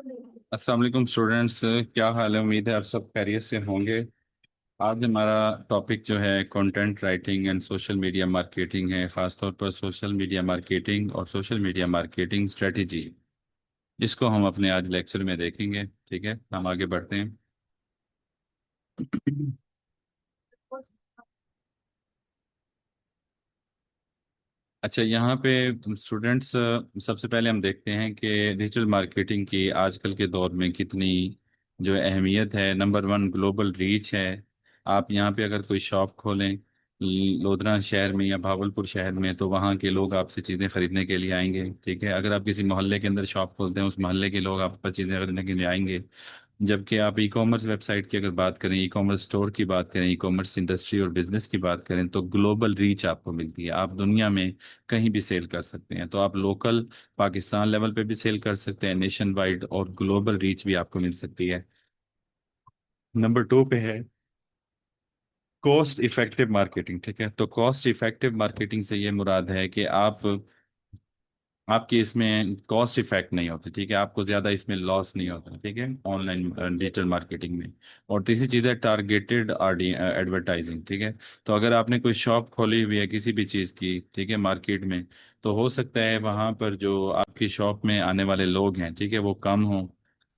अस्सलाम वालेकुम स्टूडेंट्स, क्या हाल है। उम्मीद है आप सब खैरियत से होंगे। आज हमारा टॉपिक जो है content writing and social media marketing है, ख़ासतौर पर सोशल मीडिया मार्केटिंग और सोशल मीडिया मार्केटिंग स्ट्रेटजी। इसको हम अपने आज लेक्चर में देखेंगे। ठीक है, हम आगे बढ़ते हैं। अच्छा, यहाँ पे स्टूडेंट्स, सबसे पहले हम देखते हैं कि डिजिटल मार्केटिंग की आजकल के दौर में कितनी जो अहमियत है। नंबर वन, ग्लोबल रीच है। आप यहाँ पे अगर कोई शॉप खोलें लोधरा शहर में या भावलपुर शहर में, तो वहाँ के लोग आपसे चीज़ें खरीदने के लिए आएंगे। ठीक है, अगर आप किसी मोहल्ले के अंदर शॉप खोलते हैं, उस मोहल्ले के लोग आप पर चीज़ें खरीदने के लिए आएंगे। जबकि आप ई कॉमर्स वेबसाइट की अगर बात करें, ई कॉमर्स स्टोर की बात करें, ई कॉमर्स इंडस्ट्री और बिजनेस की बात करें, तो ग्लोबल रीच आपको मिलती है। आप दुनिया में कहीं भी सेल कर सकते हैं। तो आप लोकल पाकिस्तान लेवल पे भी सेल कर सकते हैं, नेशन वाइड, और ग्लोबल रीच भी आपको मिल सकती है। नंबर टू पे है कॉस्ट इफेक्टिव मार्केटिंग। ठीक है, तो कॉस्ट इफेक्टिव मार्केटिंग से ये मुराद है कि आपकी इसमें कॉस्ट इफेक्ट नहीं होती। ठीक है, आपको ज्यादा इसमें लॉस नहीं होता। ठीक है, ऑनलाइन डिजिटल मार्केटिंग में। और तीसरी चीज है टारगेटेड एडवर्टाइजिंग। ठीक है, तो अगर आपने कोई शॉप खोली हुई है किसी भी चीज की, ठीक है, मार्केट में, तो हो सकता है वहां पर जो आपकी शॉप में आने वाले लोग हैं, ठीक है, वो कम हों।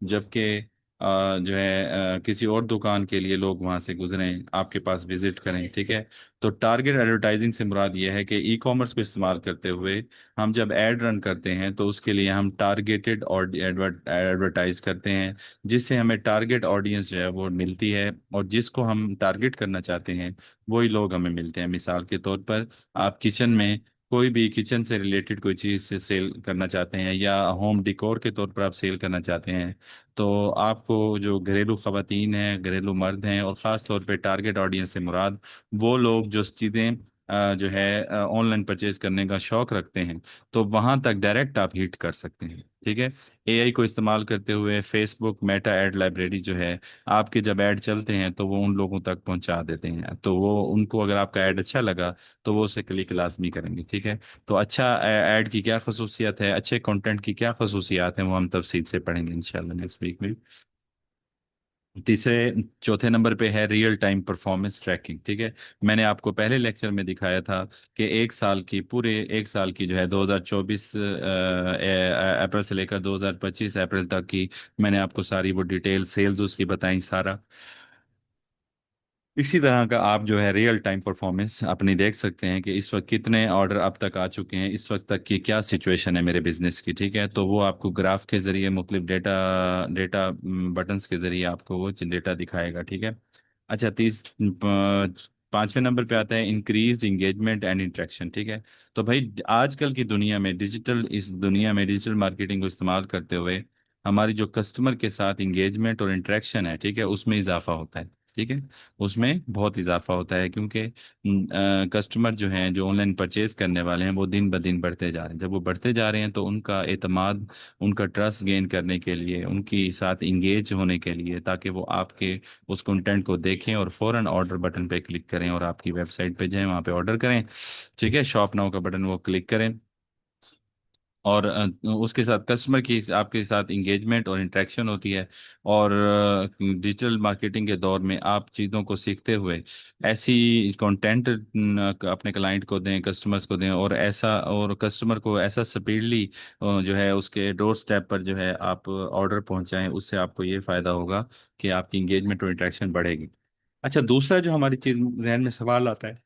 जबकि जो है किसी और दुकान के लिए लोग वहां से गुजरें, आपके पास विजिट करें। ठीक है, तो टारगेट एडवर्टाइजिंग से मुराद ये है कि ई कॉमर्स को इस्तेमाल करते हुए हम जब एड रन करते हैं, तो उसके लिए हम टारगेटेड और एडवर्टाइज करते हैं, जिससे हमें टारगेट ऑडियंस जो है वो मिलती है, और जिसको हम टारगेट करना चाहते हैं वही लोग हमें मिलते हैं। मिसाल के तौर पर, आप किचन में कोई भी किचन से रिलेटेड कोई चीज़ से सेल करना चाहते हैं, या होम डिकोर के तौर पर आप सेल करना चाहते हैं, तो आपको जो घरेलू ख़वातीन हैं, घरेलू मर्द हैं, और ख़ास तौर पे टारगेट ऑडियंस से मुराद वो लोग जो चीज़ें जो है ऑनलाइन परचेज करने का शौक रखते हैं, तो वहां तक डायरेक्ट आप हिट कर सकते हैं। ठीक है, एआई को इस्तेमाल करते हुए फेसबुक मेटा एड लाइब्रेरी जो है, आपके जब ऐड चलते हैं तो वो उन लोगों तक पहुंचा देते हैं। तो वो उनको, अगर आपका ऐड अच्छा लगा, तो वो उसे क्लिक लाजमी करेंगे। ठीक है, तो अच्छा ऐड की क्या खसूसियत है, अच्छे कंटेंट की क्या खसूसियात हैं, वो हम तफसील से पढ़ेंगे इंशाल्लाह नेक्स्ट वीक में। तीसरे चौथे नंबर पे है रियल टाइम परफॉर्मेंस ट्रैकिंग। ठीक है, मैंने आपको पहले लेक्चर में दिखाया था कि एक साल की, पूरे एक साल की जो है 2024 अप्रैल से लेकर 2025 अप्रैल तक की, मैंने आपको सारी वो डिटेल सेल्स उसकी बताई सारा। इसी तरह का आप जो है रियल टाइम परफॉर्मेंस अपनी देख सकते हैं कि इस वक्त कितने ऑर्डर अब तक आ चुके हैं, इस वक्त तक की क्या सिचुएशन है मेरे बिजनेस की। ठीक है, तो वो आपको ग्राफ के जरिए, मुख्तलिफ डेटा डेटा बटन्स के जरिए आपको वो डेटा दिखाएगा। ठीक है। अच्छा, पांचवें नंबर पे आता है इंक्रीज इंगेजमेंट एंड इंटरेक्शन। ठीक है, तो भाई आजकल की दुनिया में, इस दुनिया में डिजिटल मार्केटिंग को इस्तेमाल करते हुए हमारी जो कस्टमर के साथ इंगेजमेंट और इंटरेक्शन है, ठीक है, उसमें इजाफा होता है। ठीक है, उसमें बहुत इजाफा होता है, क्योंकि कस्टमर जो हैं, जो ऑनलाइन परचेज करने वाले हैं, वो दिन ब दिन बढ़ते जा रहे हैं। जब वो बढ़ते जा रहे हैं, तो उनका एतमाद, उनका ट्रस्ट गेन करने के लिए, उनके साथ इंगेज होने के लिए, ताकि वो आपके उस कंटेंट को देखें और फौरन ऑर्डर बटन पे क्लिक करें और आपकी वेबसाइट पे जाएं, वहाँ पे ऑर्डर करें। ठीक है, शॉप नाउ का बटन वो क्लिक करें, और उसके साथ कस्टमर की आपके साथ इंगेजमेंट और इंटरेक्शन होती है। और डिजिटल मार्केटिंग के दौर में आप चीज़ों को सीखते हुए ऐसी कंटेंट अपने क्लाइंट को दें, कस्टमर्स को दें, और ऐसा, और कस्टमर को ऐसा स्पीडली जो है उसके डोर स्टेप पर जो है आप ऑर्डर पहुंचाएं। उससे आपको ये फ़ायदा होगा कि आपकी इंगेजमेंट और इंटरेक्शन बढ़ेगी। अच्छा, दूसरा जो हमारी चीज़ जहन में सवाल आता है,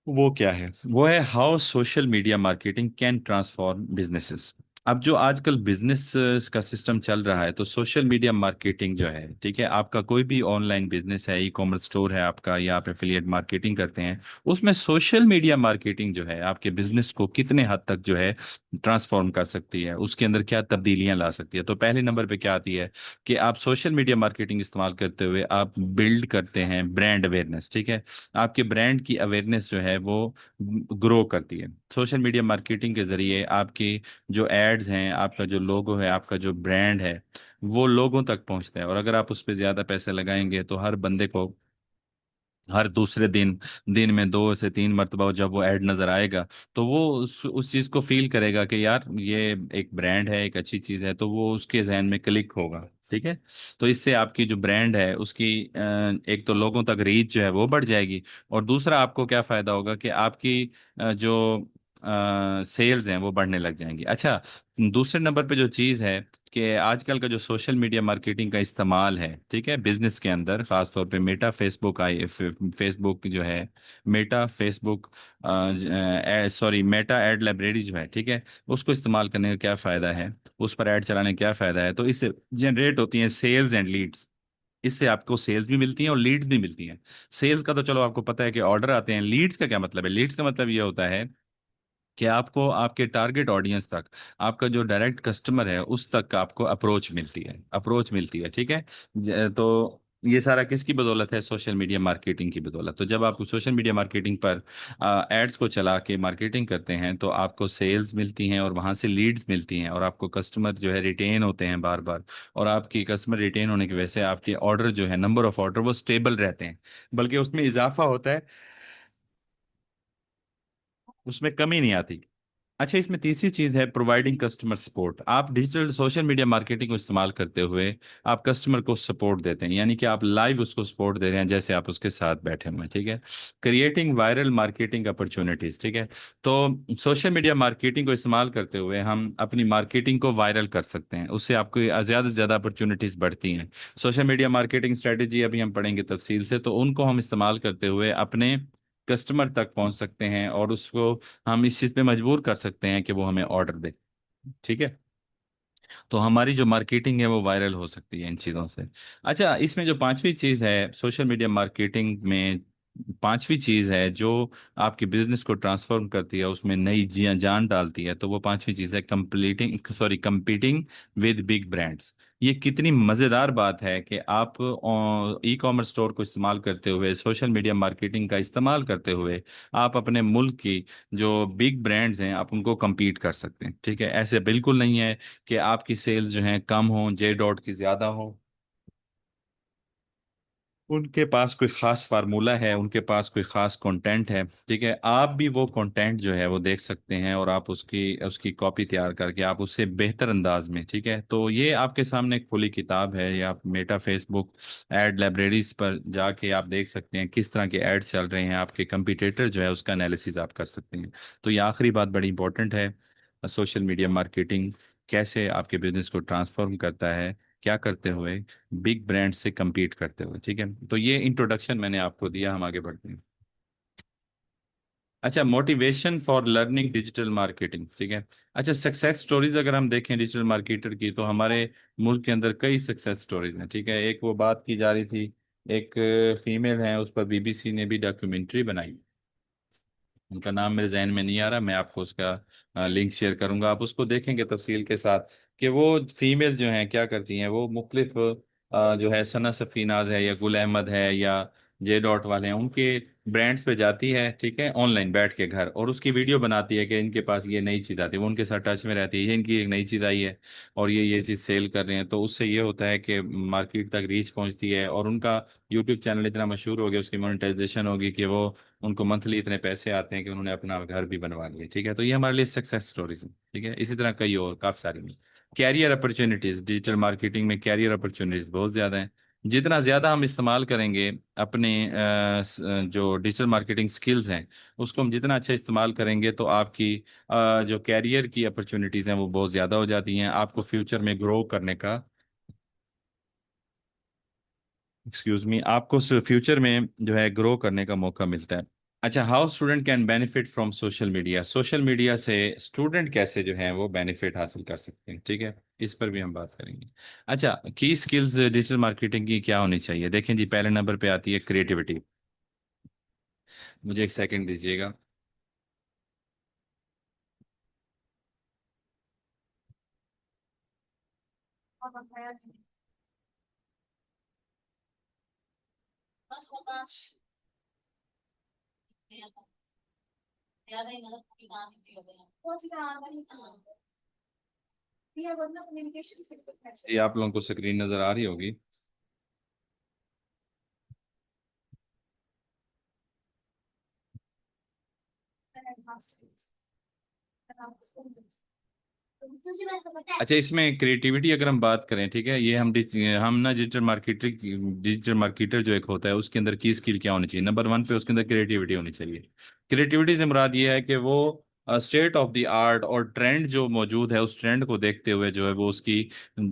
वो क्या है? वो है how social media marketing can transform businesses. अब जो आजकल बिजनेस का सिस्टम चल रहा है, तो सोशल मीडिया मार्केटिंग जो है, ठीक है, आपका कोई भी ऑनलाइन बिजनेस है, ई कॉमर्स स्टोर है आपका, या आप एफिलिएट मार्केटिंग करते हैं, उसमें सोशल मीडिया मार्केटिंग जो है आपके बिजनेस को कितने हद तक जो है ट्रांसफॉर्म कर सकती है, उसके अंदर क्या तब्दीलियां ला सकती है। तो पहले नंबर पे क्या आती है कि आप सोशल मीडिया मार्केटिंग इस्तेमाल करते हुए आप बिल्ड करते हैं ब्रांड अवेयरनेस। ठीक है, आपके ब्रांड की अवेयरनेस जो है वो ग्रो करती है। सोशल मीडिया मार्केटिंग के जरिए आपकी जो एड्स हैं, आपका जो लोगो है, आपका जो ब्रांड है, वो लोगों तक पहुंचता है। और अगर आप उस पर ज़्यादा पैसे लगाएंगे, तो हर बंदे को हर दूसरे दिन, दिन में 2 से 3 मरतबा जब वो ऐड नजर आएगा, तो वो उस चीज को फील करेगा कि यार ये एक ब्रांड है, एक अच्छी चीज है, तो वो उसके जहन में क्लिक होगा। ठीक है। तो इससे आपकी जो ब्रांड है उसकी एक तो लोगों तक रीच जो है वो बढ़ जाएगी, और दूसरा आपको क्या फायदा होगा कि आपकी जो सेल्स हैं वो बढ़ने लग जाएंगी। अच्छा, दूसरे नंबर पे जो चीज़ है कि आजकल का जो सोशल मीडिया मार्केटिंग का इस्तेमाल है, ठीक है, बिजनेस के अंदर खास तौर पे मेटा फेसबुक आई, फेसबुक जो है, Meta Facebook, sorry, Meta ad library जो है, ठीक है, उसको इस्तेमाल करने का क्या फ़ायदा है, उस पर ऐड चलाने का क्या फ़ायदा है, तो इससे जनरेट होती हैं सेल्स एंड लीड्स। इससे आपको सेल्स भी मिलती हैं और लीड्स भी मिलती हैं। सेल्स का तो चलो आपको पता है कि ऑर्डर आते हैं। लीड्स का क्या मतलब है? लीड्स का मतलब ये होता है कि आपको आपके टारगेट ऑडियंस तक, आपका जो डायरेक्ट कस्टमर है उस तक आपको अप्रोच मिलती है, अप्रोच मिलती है। ठीक है। तो ये सारा किसकी बदौलत है? सोशल मीडिया मार्केटिंग की बदौलत। तो जब आप सोशल मीडिया मार्केटिंग पर एड्स को चला के मार्केटिंग करते हैं तो आपको सेल्स मिलती हैं और वहां से लीड्स मिलती हैं, और आपको कस्टमर जो है रिटेन होते हैं बार बार। और आपकी कस्टमर रिटेन होने की वजह से आपके ऑर्डर जो है, नंबर ऑफ ऑर्डर वो स्टेबल रहते हैं, बल्कि उसमें इजाफा होता है, उसमें कमी नहीं आती। अच्छा, इसमें तीसरी चीज है प्रोवाइडिंग कस्टमर सपोर्ट। आप डिजिटल सोशल मीडिया मार्केटिंग को इस्तेमाल करते हुए आप कस्टमर को सपोर्ट देते हैं, यानी कि आप लाइव उसको सपोर्ट दे रहे हैं जैसे आप उसके साथ बैठे हुए हैं। ठीक है। Creating viral marketing opportunities. ठीक है। तो सोशल मीडिया मार्केटिंग को इस्तेमाल करते हुए हम अपनी मार्केटिंग को वायरल कर सकते हैं, उससे आपको ज़्यादा से ज़्यादा अपॉर्चुनिटीज बढ़ती हैं। सोशल मीडिया मार्केटिंग स्ट्रेटेजी अभी हम पढ़ेंगे तफसील से, तो उनको हम इस्तेमाल करते हुए अपने कस्टमर तक पहुंच सकते हैं और उसको हम इस चीज पे मजबूर कर सकते हैं कि वो हमें ऑर्डर दे। ठीक है। तो हमारी जो मार्केटिंग है वो वायरल हो सकती है इन चीज़ों से। अच्छा, इसमें जो पांचवी चीज़ है सोशल मीडिया मार्केटिंग में, पांचवी चीज़ है जो आपके बिजनेस को ट्रांसफॉर्म करती है, उसमें नई जियां जान डालती है, तो वो पांचवी चीज़ है completing sorry competing with big brands. ये कितनी मज़ेदार बात है कि आप ई कॉमर्स स्टोर को इस्तेमाल करते हुए, सोशल मीडिया मार्केटिंग का इस्तेमाल करते हुए, आप अपने मुल्क की जो बिग ब्रांड्स हैं आप उनको compete कर सकते हैं। ठीक है। ऐसे बिल्कुल नहीं है कि आपकी सेल्स जो हैं कम हो, जे डॉट की ज्यादा हो। उनके पास कोई खास फार्मूला है, उनके पास कोई खास कंटेंट है। ठीक है। आप भी वो कंटेंट जो है वो देख सकते हैं और आप उसकी उसकी कॉपी तैयार करके आप उससे बेहतर अंदाज में, ठीक है, तो ये आपके सामने एक खुली किताब है, या आप मेटा फेसबुक एड लाइब्रेरीज पर जाके आप देख सकते हैं किस तरह के एड चल रहे हैं, आपके कंपटीटर जो है उसका एनालिसिस आप कर सकते हैं। तो ये आखिरी बात बड़ी इंपॉर्टेंट है, सोशल मीडिया मार्केटिंग कैसे आपके बिजनेस को ट्रांसफॉर्म करता है, क्या करते हुए, बिग ब्रांड से compete करते हुए। ठीक है। तो ये इंट्रोडक्शन मैंने आपको दिया, हम आगे बढ़ते हैं। अच्छा, motivation for learning digital marketing. ठीक है। अच्छा, सक्सेस स्टोरीज अगर हम देखें डिजिटल मार्केटर की, तो हमारे मुल्क के अंदर कई सक्सेस स्टोरीज हैं। ठीक है। एक वो बात की जा रही थी, एक फीमेल है, उस पर बीबीसी ने भी डॉक्यूमेंट्री बनाई, उनका नाम मेरे जहन में नहीं आ रहा, मैं आपको उसका लिंक शेयर करूंगा, आप उसको देखेंगे तफसील के साथ कि वो फीमेल जो हैं क्या करती हैं। वो मुख्तलिफ जो है सना सफीनाज है या गुल अहमद है या जे डॉट वाले हैं, उनके ब्रांड्स पे जाती है, ठीक है, ऑनलाइन बैठ के घर, और उसकी वीडियो बनाती है कि इनके पास ये नई चीज़ आती है, वो उनके साथ टच में रहती है, ये इनकी एक नई चीज़ आई है और ये चीज़ सेल कर रहे हैं। तो उससे ये होता है कि मार्केट तक रीच पहुंचती है, और उनका यूट्यूब चैनल इतना मशहूर हो गया, उसकी मोनेटाइजेशन होगी कि वो, उनको मंथली इतने पैसे आते हैं कि उन्होंने अपना घर भी बनवा लिया। ठीक है। तो ये हमारे लिए सक्सेस स्टोरीज हैं। ठीक है। इसी तरह कई और काफी सारी कैरियर अपॉर्चुनिटीज, डिजिटल मार्केटिंग में कैरियर अपॉर्चुनिटीज बहुत ज्यादा हैं। जितना ज्यादा हम इस्तेमाल करेंगे अपने जो डिजिटल मार्केटिंग स्किल्स हैं, उसको हम जितना अच्छा इस्तेमाल करेंगे, तो आपकी जो कैरियर की अपॉर्चुनिटीज हैं वो बहुत ज्यादा हो जाती हैं, आपको फ्यूचर में ग्रो करने का, एक्सक्यूज मी, आपको फ्यूचर में जो है ग्रो करने का मौका मिलता है। अच्छा, how student can benefit from social media. Social media से स्टूडेंट कैसे जो है वो बेनिफिट हासिल कर सकते हैं। ठीक है। इस पर भी हम बात करेंगे। अच्छा, की स्किल्स डिजिटल मार्केटिंग की क्या होनी चाहिए? देखें जी, पहले नंबर पे आती है क्रिएटिविटी। मुझे एक सेकंड दीजिएगा। ये आप लोगों को स्क्रीन नजर आ रही होगी। अच्छा, इसमें क्रिएटिविटी अगर हम बात करें, ठीक है, ये हम ना डिजिटल मार्केटर जो एक होता है उसके अंदर की स्किल क्या होनी चाहिए, नंबर वन पे उसके अंदर क्रिएटिविटी होनी चाहिए। क्रिएटिविटी से मुराद ये है कि वो स्टेट ऑफ द आर्ट और ट्रेंड जो मौजूद है उस ट्रेंड को देखते हुए जो है वो उसकी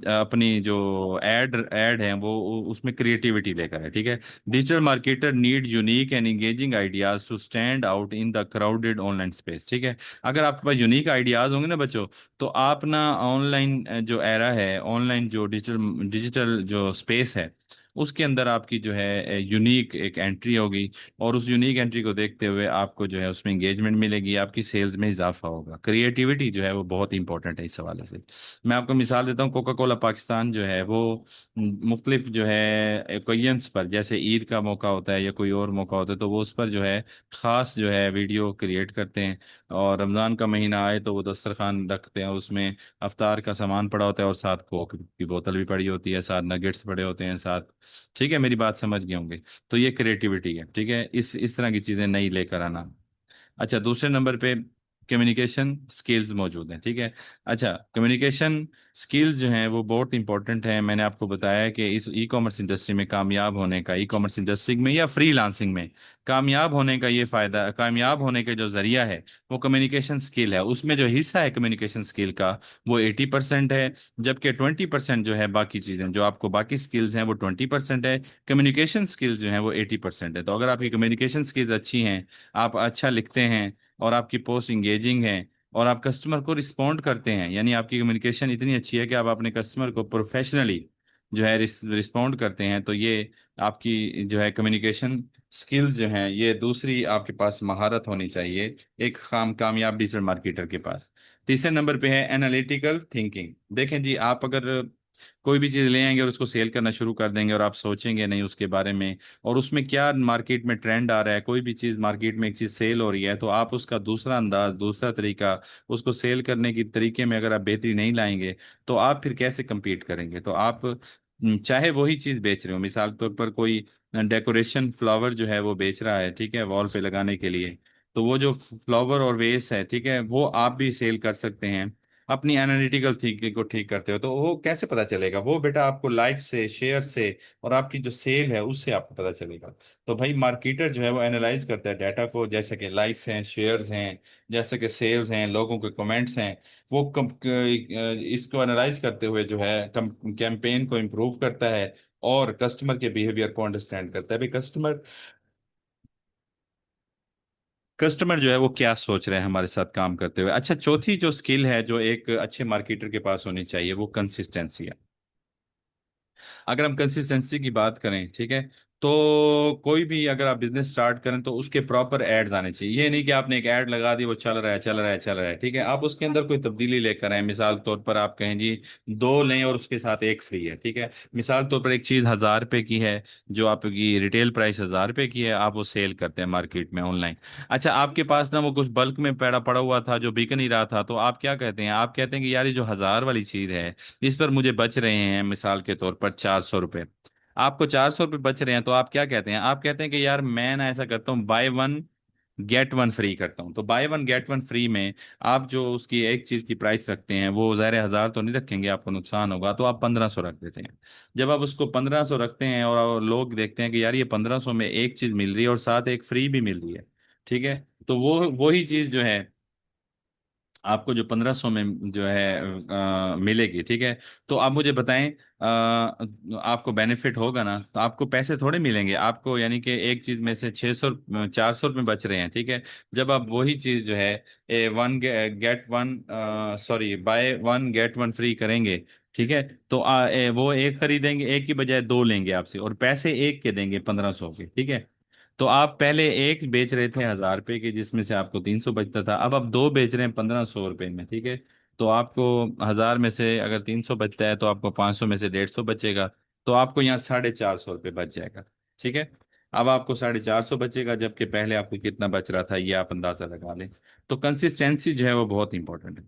अपनी जो एड है वो उसमें क्रिएटिविटी लेकर है, ठीक है। Digital marketer need unique and engaging ideas to stand out in the crowded online space, ठीक है। अगर आपके पास यूनिक आइडियाज होंगे ना बच्चों, तो आप ना ऑनलाइन जो एरा है, ऑनलाइन जो डिजिटल डिजिटल जो स्पेस है उसके अंदर आपकी जो है यूनिक एक एंट्री होगी, और उस यूनिक एंट्री को देखते हुए आपको जो है उसमें एंगेजमेंट मिलेगी, आपकी सेल्स में इजाफा होगा। क्रिएटिविटी जो है वो बहुत इंपॉर्टेंट है इस हवाले से। मैं आपको मिसाल देता हूँ, कोका कोला पाकिस्तान जो है वो मुख्तलिफ जो है ओकेजन्स पर, जैसे ईद का मौका होता है या कोई और मौका होता है, तो वो उस पर जो है ख़ास जो है वीडियो क्रिएट करते हैं। और रमज़ान का महीना आए तो वो दस्तरखान रखते हैं, उसमें अफ्तार का सामान पड़ा होता है और साथ कोक की बोतल भी पड़ी होती है, साथ नगेट्स पड़े होते हैं साथ। ठीक है, मेरी बात समझ गए होंगे। तो ये क्रिएटिविटी है, ठीक है, इस तरह की चीज़ें नई लेकर आना। अच्छा, दूसरे नंबर पे कम्युनिकेशन स्किल्स मौजूद हैं, ठीक है। अच्छा, कम्युनिकेशन स्किल्स जो हैं वो बहुत इंपॉर्टेंट हैं। मैंने आपको बताया है कि इस ई कॉमर्स इंडस्ट्री में कामयाब होने का, ई कॉमर्स इंडस्ट्री में या फ्रीलांसिंग में कामयाब होने का ये फायदा, कामयाब होने का जो जरिया है वो कम्युनिकेशन स्किल है। उसमें जो हिस्सा है कम्युनिकेशन स्किल का वो 80% है, जबकि 20% जो है बाकी चीज़ें, जो आपको बाकी स्किल्स हैं वो 20% है, कम्युनिकेशन स्किल्स जो हैं वो 80% है। तो अगर आपकी कम्युनिकेशन स्किल्स अच्छी हैं, आप अच्छा लिखते हैं और आपकी पोस्ट इंगेजिंग है और आप कस्टमर को रिस्पॉन्ड करते हैं, यानी आपकी कम्युनिकेशन इतनी अच्छी है कि आप अपने कस्टमर को प्रोफेशनली जो है रिस्पॉन्ड करते हैं, तो ये आपकी जो है कम्युनिकेशन स्किल्स जो हैं, ये दूसरी आपके पास महारत होनी चाहिए एक कामयाब डिजिटल मार्केटर के पास। तीसरे नंबर पे है एनालिटिकल थिंकिंग। देखें जी, आप अगर कोई भी चीज़ ले आएंगे और उसको सेल करना शुरू कर देंगे और आप सोचेंगे नहीं उसके बारे में और उसमें क्या मार्केट में ट्रेंड आ रहा है, कोई भी चीज़ मार्केट में एक चीज़ सेल हो रही है, तो आप उसका दूसरा अंदाज, दूसरा तरीका, उसको सेल करने की तरीके में अगर आप बेहतरी नहीं लाएंगे, तो आप फिर कैसे compete करेंगे। तो आप चाहे वही चीज़ बेच रहे हो, मिसाल के तौर पर कोई डेकोरेशन फ्लावर जो है वो बेच रहा है, ठीक है, वॉल पे लगाने के लिए, तो वो जो फ्लावर और वेस है, ठीक है, वो आप भी सेल कर सकते हैं अपनी एनालिटिकल थिंकिंग को ठीक करते हो। तो वो कैसे पता चलेगा, वो बेटा आपको लाइक से, शेयर से और आपकी जो सेल है उससे आपको पता चलेगा। तो भाई मार्केटर जो है वो एनालाइज करता है डाटा को, जैसे कि लाइक्स हैं, शेयर्स हैं, जैसे कि सेल्स हैं, लोगों के कमेंट्स हैं, वो इसको एनालाइज करते हुए जो है कैंपेन को इम्प्रूव करता है और कस्टमर के बिहेवियर को अंडरस्टैंड करता है। भाई कस्टमर जो है वो क्या सोच रहे हैं हमारे साथ काम करते हुए। अच्छा, चौथी जो स्किल है जो एक अच्छे मार्केटर के पास होनी चाहिए वो कंसिस्टेंसी है। अगर हम कंसिस्टेंसी की बात करें, ठीक है, तो कोई भी अगर आप बिजनेस स्टार्ट करें तो उसके प्रॉपर एड्स आने चाहिए। ये नहीं कि आपने एक ऐड लगा दी, वो चल रहा है चल रहा है चल रहा है, ठीक है, आप उसके अंदर कोई तब्दीली लेकर आए। मिसाल के तौर पर आप कहें जी दो लें और उसके साथ एक फ्री है, ठीक है। मिसाल के तौर पर एक चीज़ 1,000 रुपए की है, जो आपकी रिटेल प्राइस 1,000 रुपए की है, आप वो सेल करते हैं मार्केट में ऑनलाइन। अच्छा, आपके पास ना वो कुछ बल्क में पड़ा पड़ा हुआ था जो बिक नहीं रहा था, तो आप क्या कहते हैं, आप कहते हैं कि यार ये जो 1,000 वाली चीज़ है इस पर मुझे बच रहे हैं मिसाल के तौर पर 400 रुपये, आपको 400 रुपये बच रहे हैं, तो आप क्या कहते हैं, आप कहते हैं कि यार मैं ना ऐसा करता हूँ, by one get one free करता हूँ। तो by one get one free में आप जो उसकी एक चीज की प्राइस रखते हैं वो ज़ाहिर है 1,000 तो नहीं रखेंगे, आपको नुकसान होगा, तो आप 1,500 रख देते हैं। जब आप उसको 1,500 रखते हैं और लोग देखते हैं कि यार ये 1,500 में एक चीज मिल रही है और साथ एक फ्री भी मिल रही है, ठीक है, तो वो वही चीज जो है आपको जो 1,500 में जो है मिलेगी, ठीक है। तो आप मुझे बताएं, आपको बेनिफिट होगा ना, तो आपको पैसे थोड़े मिलेंगे आपको, यानी कि एक चीज में से 600 400 रुपये बच रहे हैं, ठीक है। जब आप वही चीज जो है one get one, sorry, by one get one free करेंगे, ठीक है, तो वो एक खरीदेंगे, एक की बजाय दो लेंगे आपसे और पैसे एक के देंगे 1,500 के, ठीक है। तो आप पहले एक बेच रहे थे 1,000 रुपए की जिसमें से आपको 300 बचता था, अब आप दो बेच रहे हैं 1,500 रुपए में, ठीक है। तो आपको 1,000 में से अगर 300 बचता है तो आपको 500 में से 150 बचेगा, तो आपको यहाँ 450 रुपये बच जाएगा, ठीक है। अब आपको 450 बचेगा, जबकि पहले आपको कितना बच रहा था ये आप अंदाजा लगा लें। तो कंसिस्टेंसी जो है वो बहुत इंपॉर्टेंट है,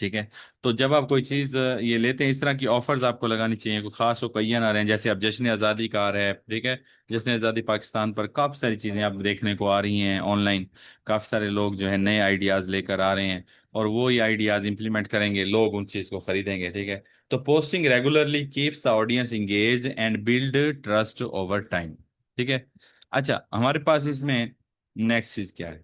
ठीक है। तो जब आप कोई चीज ये लेते हैं, इस तरह की ऑफर्स आपको लगानी चाहिए, कोई खास ओकेजन आ रहे हैं, जैसे अब जश्न आज़ादी का आ रहा है, ठीक है। जश्न आज़ादी पाकिस्तान पर काफी सारी चीजें आप देखने को आ रही हैं ऑनलाइन। काफी सारे लोग जो है नए आइडियाज लेकर आ रहे हैं, और वो ही आइडियाज इंप्लीमेंट करेंगे, लोग उन चीज को खरीदेंगे, ठीक है। तो posting regularly keeps the audience engage and build trust over time, ठीक है। अच्छा, हमारे पास इसमें नेक्स्ट चीज क्या है?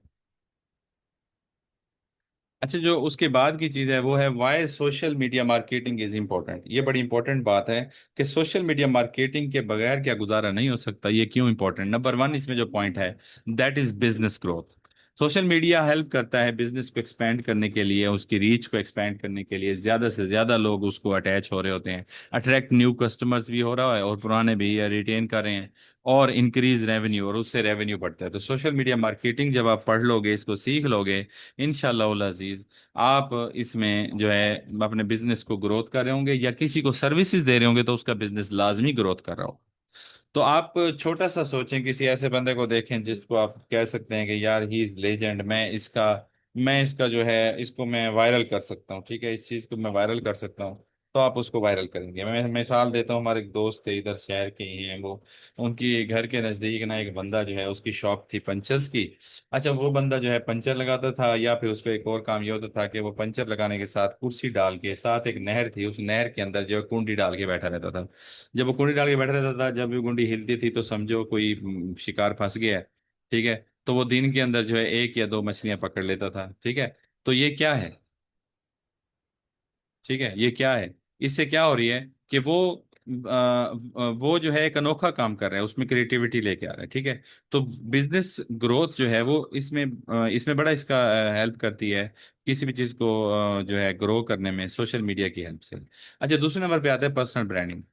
अच्छा, जो उसके बाद की चीज है वो है why social media marketing is important. ये बड़ी इंपॉर्टेंट बात है कि सोशल मीडिया मार्केटिंग के बगैर क्या गुजारा नहीं हो सकता। ये क्यों इंपॉर्टेंट? नंबर वन इसमें जो पॉइंट है, that is business growth. Social media help करता है बिजनेस को एक्सपेंड करने के लिए, उसकी रीच को एक्सपेंड करने के लिए। ज्यादा से ज्यादा लोग उसको अटैच हो रहे होते हैं, अट्रैक्ट न्यू कस्टमर्स भी हो रहा है, और पुराने भी रिटेन कर रहे हैं, और इंक्रीज रेवेन्यू, और उससे रेवेन्यू बढ़ता है। तो सोशल मीडिया मार्केटिंग जब आप पढ़ लोगे, इसको सीख लोगे, इंशाल्लाह अजीज, आप इसमें जो है अपने बिजनेस को ग्रोथ कर रहे होंगे, या किसी को सर्विसेज दे रहे होंगे तो उसका बिजनेस लाजमी ग्रोथ कर रहा हो। तो आप छोटा सा सोचें, किसी ऐसे बंदे को देखें जिसको आप कह सकते हैं कि यार ही इज लेजेंड, मैं इसका जो है इसको मैं वायरल कर सकता हूँ, ठीक है, इस चीज को मैं वायरल कर सकता हूँ। तो आप उसको वायरल करेंगे। मैं मिसाल देता हूँ, हमारे एक दोस्त थे, इधर शहर के ही हैं वो। उनकी घर के नजदीक ना एक बंदा जो है, उसकी शॉप थी पंचर्स की। अच्छा, वो बंदा जो है पंचर लगाता था, या फिर उसको एक और काम ये होता था कि वो पंचर लगाने के साथ कुर्सी डाल के, साथ एक नहर थी, उस नहर के अंदर जो है कुंडी डाल के बैठा रहता था। जब वो कुंडी डाल के बैठा रहता था, जब भी कुंडी हिलती थी तो समझो कोई शिकार फंस गया है, ठीक है। तो वो दिन के अंदर जो है एक या दो मछलियां पकड़ लेता था, ठीक है। तो ये क्या है? ठीक है, ये क्या है? इससे क्या हो रही है कि वो जो है एक अनोखा काम कर रहा है, उसमें क्रिएटिविटी लेके आ रहा है, ठीक है। तो बिजनेस ग्रोथ जो है वो इसमें बड़ा इसका हेल्प करती है, किसी भी चीज को जो है ग्रो करने में सोशल मीडिया की हेल्प से। अच्छा, दूसरे नंबर पे आता है personal branding.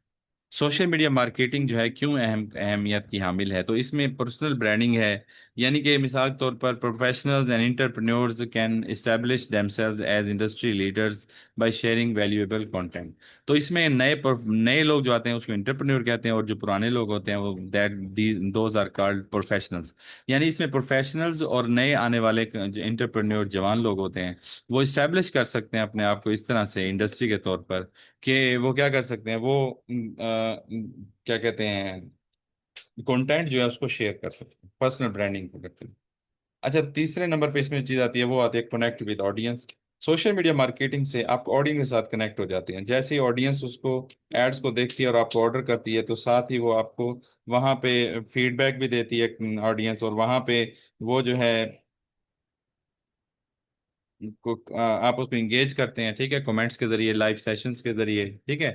Social media marketing जो है क्यों अहमियत की हामिल है? तो इसमें पर्सनल ब्रांडिंग है, यानी कि मिसाल के तौर पर professionals and entrepreneurs can establish themselves as industry leaders by sharing valuable content. तो इसमें नए लोग जो आते हैं उसको एंटरप्रेन्योर कहते हैं, और जो पुराने लोग होते हैं वो that those are called professionals. यानी इसमें प्रोफेशनल्स और नए आने वाले जो एंटरप्रेन्योर जवान लोग होते हैं, वो इस्टेब्लिश कर सकते हैं अपने आप को इस तरह से इंडस्ट्री के तौर पर, कि वो क्या कर सकते हैं, वो क्या कहते हैं, कंटेंट जो है उसको शेयर कर सकते हैं, पर्सनल ब्रांडिंग को करते हैं। अच्छा, तीसरे नंबर पे इसमें चीज आती है, वो आती है connect with audience. Social media marketing से आप ऑडियंस के साथ कनेक्ट हो जाते हैं। जैसे ही ऑडियंस उसको एड्स को देखती है और आपको ऑर्डर करती है, तो साथ ही वो आपको वहां पे फीडबैक भी देती है ऑडियंस, और वहां पे वो जो है आप उसको इंगेज करते हैं, ठीक है, कमेंट्स के जरिए, लाइव सेशंस के जरिए, ठीक है।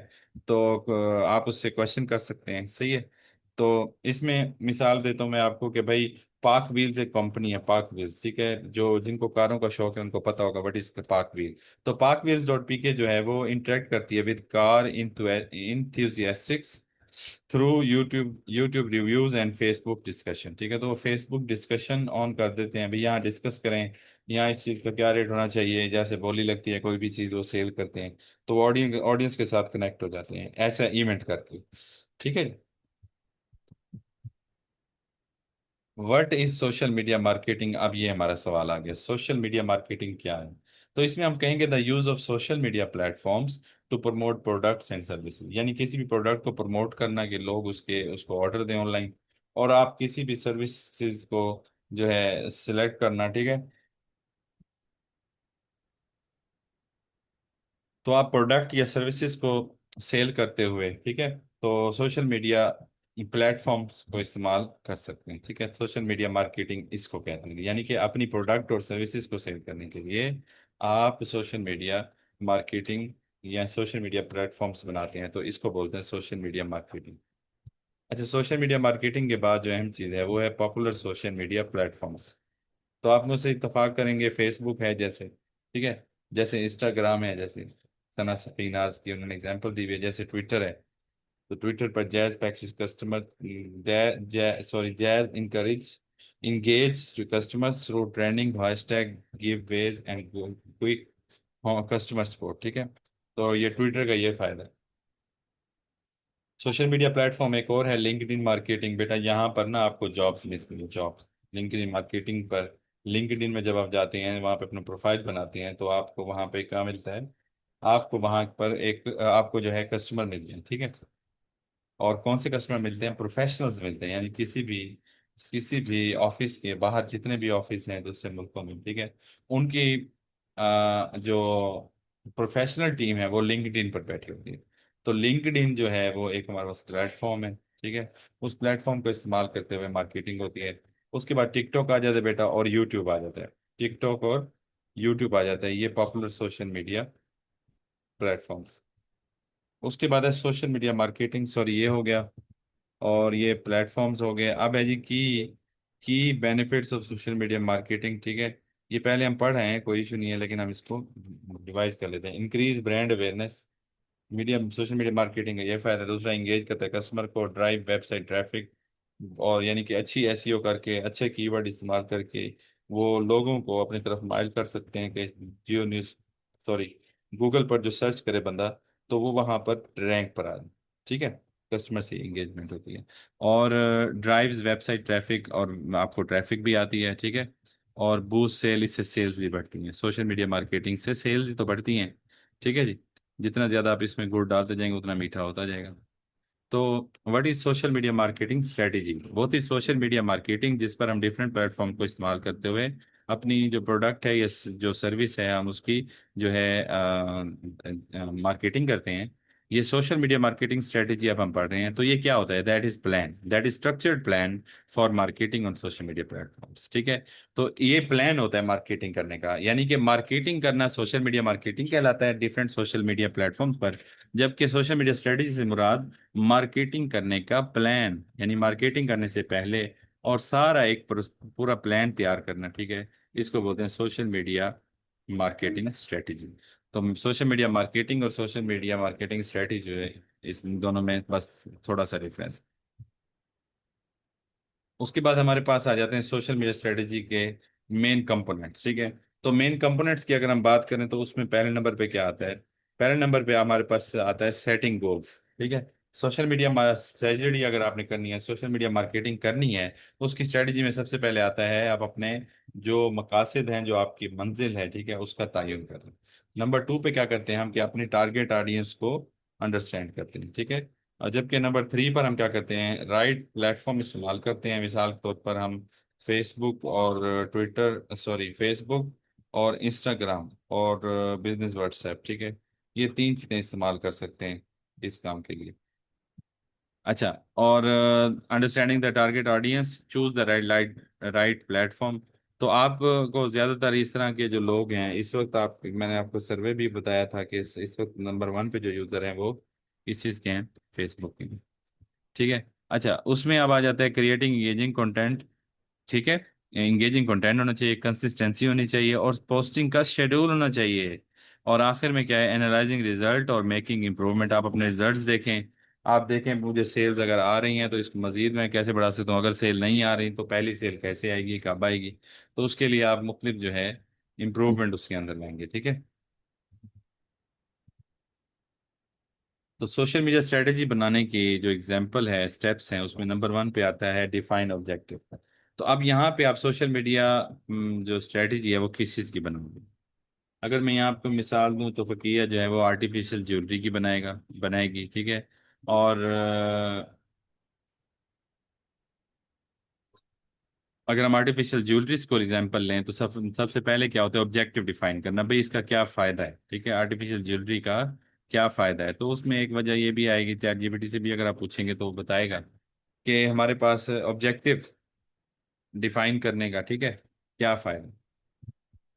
तो आप उससे क्वेश्चन कर सकते हैं, सही है। तो इसमें मिसाल देता हूँ मैं आपको कि भाई पाक व्हील्स एक कंपनी है, पाक व्हील्स, ठीक है। जो जिनको कारों का शौक है उनको पता होगा, बट इसका पाक व्हील। तो पाक व्हील्स डॉट पी के जो है वो इंटरेक्ट करती है with car enthusiasts through YouTube reviews and Facebook discussion, ठीक है। तो वो फेसबुक डिस्कशन ऑन कर देते हैं, भाई यहाँ डिस्कस करें, यहाँ इस चीज़ का क्या रेट होना चाहिए, जैसे बोली लगती है कोई भी चीज़ वो सेल करते हैं। तो ऑडियंस ऑडियंस के साथ कनेक्ट हो जाते हैं ऐसा इवेंट करके, ठीक है। What is social media marketing? अब ये हमारा सवाल आ गया, सोशल मीडिया मार्केटिंग क्या है? तो इसमें हम कहेंगे the use of social media platforms to promote products and services. यानी किसी भी प्रोडक्ट को प्रमोट करना, कि लोग उसको ऑर्डर दें ऑनलाइन, और आप किसी भी सर्विसेज को जो है सिलेक्ट करना, ठीक है। तो आप प्रोडक्ट या सर्विसेज को सेल करते हुए, ठीक है, तो सोशल मीडिया प्लेटफॉर्म्स को इस्तेमाल कर सकते हैं, ठीक है। सोशल मीडिया मार्केटिंग इसको कहते हैं, यानी कि अपनी प्रोडक्ट और सर्विसेज को सेल करने के लिए आप सोशल मीडिया मार्केटिंग या सोशल मीडिया प्लेटफॉर्म्स बनाते हैं, तो इसको बोलते हैं सोशल मीडिया मार्केटिंग। अच्छा, सोशल मीडिया मार्केटिंग के बाद जो अहम चीज़ है वो है पॉपुलर सोशल मीडिया प्लेटफॉर्म्स। तो आप मुझसे इत्तेफाक करेंगे, फेसबुक है जैसे, ठीक है, जैसे इंस्टाग्राम है, जैसे सना सफीनाज की उन्होंने एग्जांपल दी हुई है, जैसे ट्विटर है। तो ट्विटर पर Jazz package customer, Jazz encourage engage to customers through trending hashtag giveaways and quick customer support, ठीक है। तो ये ट्विटर का ये फायदा है। सोशल मीडिया प्लेटफॉर्म एक और है लिंक्डइन मार्केटिंग। बेटा यहाँ पर ना आपको जॉब्स मिलती हैं, जॉब्स लिंक्डइन मार्केटिंग पर। लिंक्डइन में जब आप जाते हैं, वहाँ पे अपना प्रोफाइल बनाते हैं, तो आपको वहाँ पे क्या मिलता है? आपको वहां पर एक आपको जो है कस्टमर मिलते हैं, ठीक है। और कौन से कस्टमर मिलते हैं? प्रोफेशनल्स मिलते हैं, यानी किसी भी ऑफिस के बाहर जितने भी ऑफिस हैं दूसरे मुल्कों में, ठीक है, उनकी जो प्रोफेशनल टीम है वो लिंक्डइन पर बैठी होती है। तो लिंक्डइन जो है वो एक हमारे पास प्लेटफॉर्म है, ठीक है। उस प्लेटफॉर्म को इस्तेमाल करते हुए मार्केटिंग होती है। उसके बाद टिकटॉक आ जाता है बेटा, और यूट्यूब आ जाता है। टिकटॉक और यूट्यूब आ जाता है, ये पॉपुलर सोशल मीडिया प्लेटफॉर्म्स। उसके बाद है सोशल मीडिया मार्केटिंग, सॉरी ये हो गया, और ये प्लेटफॉर्म्स हो गए। अब है जी key benefits of social media marketing, ठीक है। ये पहले हम पढ़ रहे हैं, कोई इशू नहीं है, लेकिन हम इसको रिवाइज कर लेते हैं। Increase brand awareness, media social media marketing का ये फायदा है। दूसरा, इंगेज करता है कस्टमर को, ड्राइव वेबसाइट ट्रैफिक, और यानी कि अच्छी एसईओ करके, अच्छे कीवर्ड इस्तेमाल करके वो लोगों को अपनी तरफ माइल कर सकते हैं कि जियो न्यूज़, सॉरी, गूगल पर जो सर्च करे बंदा, तो वो वहां पर रैंक पर आ जाए, ठीक है। कस्टमर से इंगेजमेंट होती है। और ड्राइव्स वेबसाइट ट्रैफिक, और आपको ट्रैफिक भी आती है, ठीक है। और बूस्ट सेल, इससे सेल्स भी बढ़ती हैं। सोशल मीडिया मार्केटिंग से सेल्स ही तो बढ़ती हैं, ठीक है जी। जितना ज़्यादा आप इसमें गुड़ डालते जाएंगे उतना मीठा होता जाएगा। तो what is social media marketing strategy? बहुत ही सोशल मीडिया मार्केटिंग जिस पर हम डिफरेंट प्लेटफॉर्म को इस्तेमाल करते हुए अपनी जो प्रोडक्ट है या जो सर्विस है हम उसकी जो है मार्केटिंग करते हैं। ये सोशल मीडिया मार्केटिंग स्ट्रेटेजी अब हम पढ़ रहे हैं। तो ये क्या होता है? That is plan, that is structured plan for marketing on social media platforms, ठीक है। तो ये प्लान होता है मार्केटिंग करने का, यानी कि मार्केटिंग करना सोशल मीडिया मार्केटिंग कहलाता है डिफरेंट सोशल मीडिया प्लेटफॉर्म्स पर। जबकि सोशल मीडिया स्ट्रेटेजी से मुराद मार्केटिंग करने का प्लान, यानी मार्केटिंग करने से पहले और सारा एक पूरा प्लान तैयार करना, ठीक है। इसको बोलते हैं सोशल मीडिया मार्केटिंग स्ट्रेटेजी। तो सोशल मीडिया मार्केटिंग और सोशल मीडिया मार्केटिंग स्ट्रेटेजी जो है, इस दोनों में बस थोड़ा सा डिफरेंस। उसके बाद हमारे पास आ जाते हैं सोशल मीडिया स्ट्रेटेजी के मेन कंपोनेंट्स, ठीक है। तो मेन कंपोनेंट्स की अगर हम बात करें तो उसमें पहले नंबर पे क्या आता है? पहले नंबर पे हमारे पास आता है सेटिंग गोल्स, ठीक है। सोशल मीडिया स्ट्रेटेजी अगर आपने करनी है, सोशल मीडिया मार्केटिंग करनी है, तो उसकी स्ट्रेटेजी में सबसे पहले आता है आप अपने जो मकासद हैं, जो आपकी मंजिल है, ठीक है, उसका तयन करें। नंबर टू पे क्या करते हैं हम कि अपनी टारगेट ऑडियंस को अंडरस्टैंड करते हैं, ठीक है। और जबकि नंबर थ्री पर हम क्या करते हैं? राइट प्लेटफॉर्म इस्तेमाल करते हैं। मिसाल के तौर पर हम फेसबुक और ट्विटर, सॉरी, फेसबुक और इंस्टाग्राम और बिजनेस व्हाट्सएप, ठीक है, ये तीन चीज़ें इस्तेमाल कर सकते हैं इस काम के लिए। अच्छा, और understanding the target audience, choose the right platform. तो आप को ज्यादातर इस तरह के जो लोग हैं इस वक्त, आप मैंने आपको सर्वे भी बताया था कि इस वक्त नंबर वन पे जो यूजर हैं वो किस चीज़ के हैं? फेसबुक के, ठीक है। अच्छा, उसमें अब आ जाता है क्रिएटिंग एंगेजिंग कंटेंट, ठीक है। एंगेजिंग कंटेंट होना चाहिए, कंसिस्टेंसी होनी चाहिए, और पोस्टिंग का शेड्यूल होना चाहिए। और आखिर में क्या है? एनालाइजिंग रिजल्ट और मेकिंग इंप्रूवमेंट। आप अपने रिजल्ट्स देखें, आप देखें मुझे सेल्स अगर आ रही हैं तो इसको मजीद मैं कैसे बढ़ा सकता हूँ, अगर सेल नहीं आ रही तो पहली सेल कैसे आएगी, कब आएगी। तो उसके लिए आप मुख्तलिफ जो है इंप्रूवमेंट उसके अंदर लाएंगे, ठीक है। तो सोशल मीडिया स्ट्रेटेजी बनाने की जो एग्जांपल है, स्टेप्स हैं, उसमें नंबर वन पे आता है डिफाइन ऑब्जेक्टिव। तो अब यहाँ पे आप सोशल मीडिया जो स्ट्रेटेजी है वो किस चीज़ की बनाओगे? अगर मैं यहाँ आपको मिसाल दूं तो फकीया जो है वो आर्टिफिशियल ज्वेलरी की बनाएगी, ठीक है। और अगर हम आर्टिफिशियल ज्वेलरीज को एग्जांपल लें तो सबसे पहले क्या होता है? ऑब्जेक्टिव डिफाइन करना, भाई इसका क्या फायदा है, ठीक है, आर्टिफिशियल ज्वेलरी का क्या फायदा है। तो उसमें एक वजह ये भी आएगी, चैट जीपीटी से भी अगर आप पूछेंगे तो वो बताएगा कि हमारे पास ऑब्जेक्टिव डिफाइन करने का, ठीक है, क्या फायदा।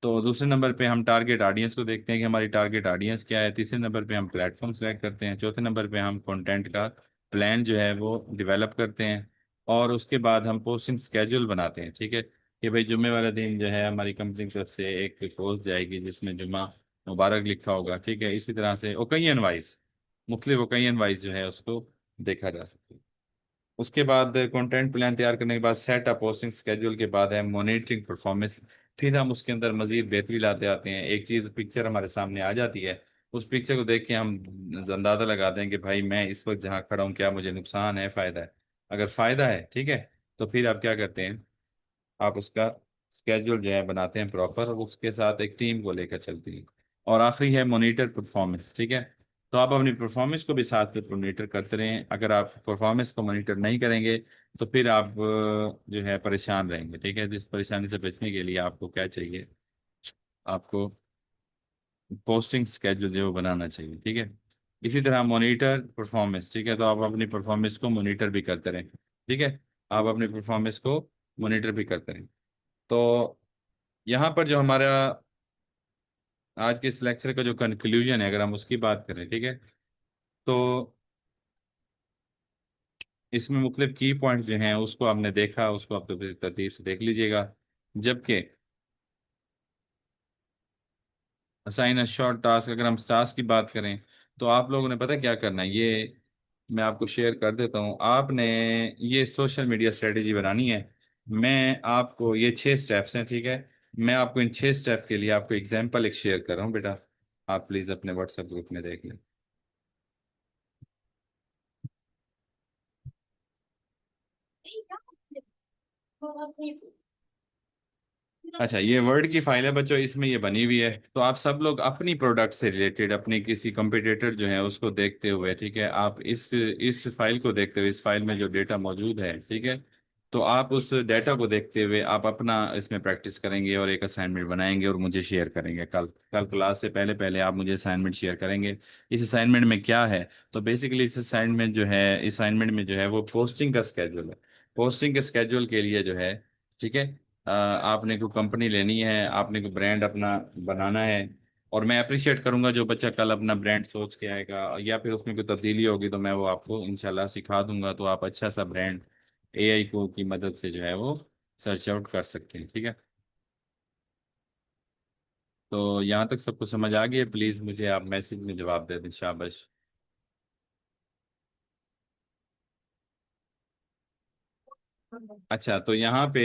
तो दूसरे नंबर पे हम टारगेट ऑडियंस को देखते हैं कि हमारी टारगेट ऑडियंस क्या है। तीसरे नंबर पे हम प्लेटफॉर्म सेलेक्ट करते हैं। चौथे नंबर पे हम कंटेंट का प्लान जो है वो डेवलप करते हैं। और उसके बाद हम पोस्टिंग स्केड्यूल बनाते हैं, ठीक है, कि भाई जुम्मे वाले दिन जो है हमारी कंपनी की तरफ से एक पोस्ट जाएगी जिसमें जुम्मा मुबारक लिखा होगा, ठीक है। इसी तरह से ओकेजन वाइज, मुख्तलिफ ओकेजन वाइज जो है उसको देखा जा सकता है। उसके बाद कंटेंट प्लान तैयार करने के बाद सेट अप पोस्टिंग स्केड्यूल के बाद है मॉनिटरिंग परफॉर्मेंस। फिर हम उसके अंदर मजीद बेहतरी लाते आते हैं। एक चीज पिक्चर हमारे सामने आ जाती है, उस पिक्चर को देख के हम अंदाजा लगाते हैं कि भाई मैं इस वक्त जहाँ खड़ा हूँ क्या मुझे नुकसान है, फायदा है। अगर फायदा है, ठीक है, तो फिर आप क्या करते हैं? आप उसका स्केड्यूल जो है बनाते हैं प्रॉपर, और उसके साथ एक टीम को लेकर चलती है। और आखिरी है मॉनिटर परफॉर्मेंस, ठीक है। तो आप अपनी परफॉर्मेंस को भी साथ में मॉनिटर करते रहें। अगर आप परफॉर्मेंस को मॉनिटर नहीं करेंगे तो फिर आप जो है परेशान रहेंगे, ठीक है। तो इस परेशानी से बचने के लिए आपको क्या चाहिए, आपको पोस्टिंग स्केड्यूल जो है वो बनाना चाहिए, ठीक है। इसी तरह मॉनिटर परफॉर्मेंस, ठीक है। तो आप अपनी परफॉर्मेंस को मॉनिटर भी करते रहें, ठीक है। आप अपनी परफॉर्मेंस को मॉनिटर भी करते रहें। तो यहाँ पर जो हमारा आज के इस लेक्चर का जो कंक्लूजन है, अगर हम उसकी बात करें, ठीक है, तो इसमें मुख्तलिफ की पॉइंट्स जो हैं उसको आपने देखा, उसको आप तरतीब से देख लीजिएगा। जबकि असाइन अ शॉर्ट टास्क, अगर हम टास्क की बात करें तो आप लोगों ने पता क्या करना है, ये मैं आपको शेयर कर देता हूँ। आपने ये सोशल मीडिया स्ट्रेटेजी बनानी है। मैं आपको ये 6 स्टेप्स हैं, ठीक है। मैं आपको इन 6 स्टेप के लिए आपको एग्जाम्पल एक शेयर कर रहा हूँ बेटा। आप प्लीज़ अपने व्हाट्सएप ग्रुप में देख लें। अच्छा, ये वर्ड की फाइल है बच्चों, इसमें ये बनी हुई है। तो आप सब लोग अपनी प्रोडक्ट से रिलेटेड अपनी किसी कंपटीटर जो है उसको देखते हुए, ठीक है, आप इस फाइल को देखते हुए, इस फाइल में जो डेटा मौजूद है, ठीक है, तो आप उस डेटा को देखते हुए आप अपना इसमें प्रैक्टिस करेंगे और एक असाइनमेंट बनाएंगे और मुझे शेयर करेंगे। कल कल क्लास से पहले पहले आप मुझे असाइनमेंट शेयर करेंगे। इस असाइनमेंट में क्या है, तो बेसिकली इस असाइनमेंट जो है, इस असाइनमेंट में जो है वो पोस्टिंग का स्केड्यूल है। पोस्टिंग के स्केड्यूल के लिए जो है, ठीक है, आपने कोई कंपनी लेनी है, आपने कोई ब्रांड अपना बनाना है। और मैं अप्रिशिएट करूंगा जो बच्चा कल अपना ब्रांड सोच के आएगा, या फिर उसमें कोई तब्दीली होगी तो मैं वो आपको इंशाल्लाह सिखा दूंगा, तो आप अच्छा सा ब्रांड एआई को की मदद से जो है वो सर्च आउट कर सकते हैं, ठीक है। तो यहाँ तक सबको समझ आ गई? प्लीज़ मुझे आप मैसेज में जवाब दे दें, शाबाश। अच्छा, तो यहाँ पे